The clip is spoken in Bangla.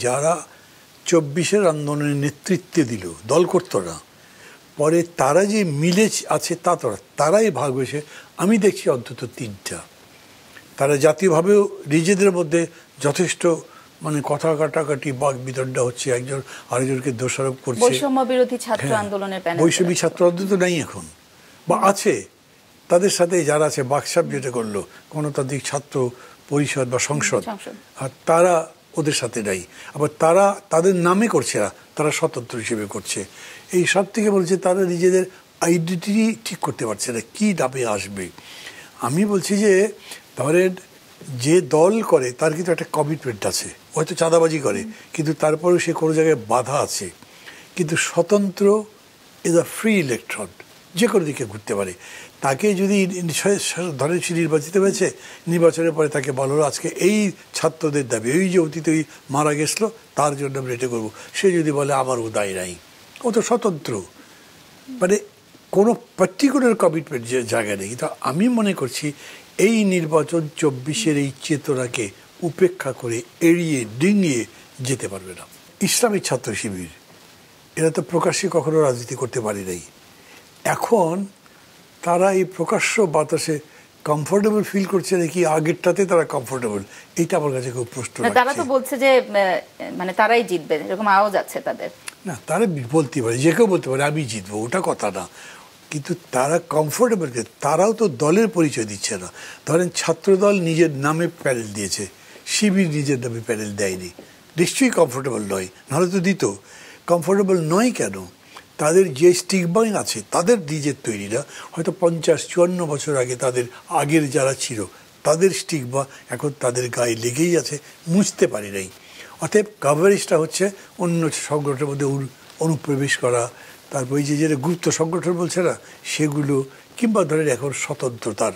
যারা ২৪-এর আন্দোলনের নেতৃত্বে দিল, দল করতো না, পরে তারা যে মিলে আছে তা তো তারাই ভাগ হয়েছে। আমি দেখছি অন্তত ৩টা। তারা জাতীয়ভাবেও নিজেদের মধ্যে যথেষ্ট মানে কথা কাটাকাটি বাক বিতণ্ডা হচ্ছে, একজন আরেকজনকে দোষারোপ করছে। বৈষম্য বিরোধী ছাত্র আন্দোলনের প্যানেল, বৈষম্য ছাত্র আন্দোলন তো নাই এখন, বা আছে, তাদের সাথে যারা আছে বাকসাপ যেটা করলো গণতান্ত্রিক ছাত্র পরিষদ বা সংসদ, আর তারা ওদের সাথে নাই। আবার তারা তাদের নামে করছে না, তারা স্বতন্ত্র হিসেবে করছে। এই সব থেকে বলছে তারা নিজেদের আইডেন্টিটি ঠিক করতে পারছে না, কী নামে আসবে। আমি বলছি যে ধরেন যে দল করে তার কিন্তু একটা কমিটমেন্ট আছে, হয়তো চাঁদাবাজি করে কিন্তু তারপরেও সে কোনো জায়গায় বাধা আছে। কিন্তু স্বতন্ত্র ইজ আ ফ্রি ইলেকট্রন, যে কোনো দিকে ঘুরতে পারে। তাকে যদি ধরেন সে নির্বাচিত হয়েছে, নির্বাচনের পরে তাকে বলা হলো আজকে এই ছাত্রদের দাবি, ওই যে অতীতে ওই মারা গেছিলো তার জন্য আমরা এটা করবো, সে যদি বলে আমারও দায় নাই, ও তো স্বতন্ত্র, মানে কোনো পার্টিকুলার কমিটমেন্ট যে জায়গা নেই। কিন্তু আমি মনে করছি এই নির্বাচন ২৪-এর এই চেতনাকে উপেক্ষা করে এড়িয়ে ডিঙিয়ে যেতে পারবে না। ইসলামী ছাত্র শিবির এরা তো প্রকাশ্যে কখনো রাজনীতি করতে পারে নাই। এখন তারা এই প্রকাশ্য বাতাসে কমফোর্টেবল ফিল করছে নাকি আগেরটাতে তারা কমফোর্টেবল, এইটা আমার কাছে খুব প্রশ্ন। তারা তো বলছে যে মানে তারাই জিতবে, এরকম আওয়াজ আছে তাদের। না, তারা বলতে পারে, যে কেউ বলতে পারে আমি জিতবো, ওটা কথা না। কিন্তু তারা কমফোর্টেবল, তারাও তো দলের পরিচয় দিচ্ছে না। ধরেন ছাত্রদল নিজের নামে প্যানেল দিয়েছে, শিবির নিজের নামে প্যানেল দেয়নি, নিশ্চয়ই কমফোর্টেবল নয়, নাহলে তো দিত। কমফোর্টেবল নয় কেন? তাদের যে স্টিগমাই আছে তাদের নিজের তৈরি না, হয়তো ৫০-৫৪ বছর আগে তাদের আগের যারা ছিল তাদের স্টিগমা এখন তাদের গায়ে লেগেই আছে, মুছতে পারে নাই। অতএব কাভারেজটা হচ্ছে অন্য সংগঠনের মধ্যে অনুপ্রবেশ করা, তারপর এই যে যেটা গুপ্ত সংগঠন বলছে না সেগুলো, কিংবা ধরেন এখন স্বতন্ত্রতার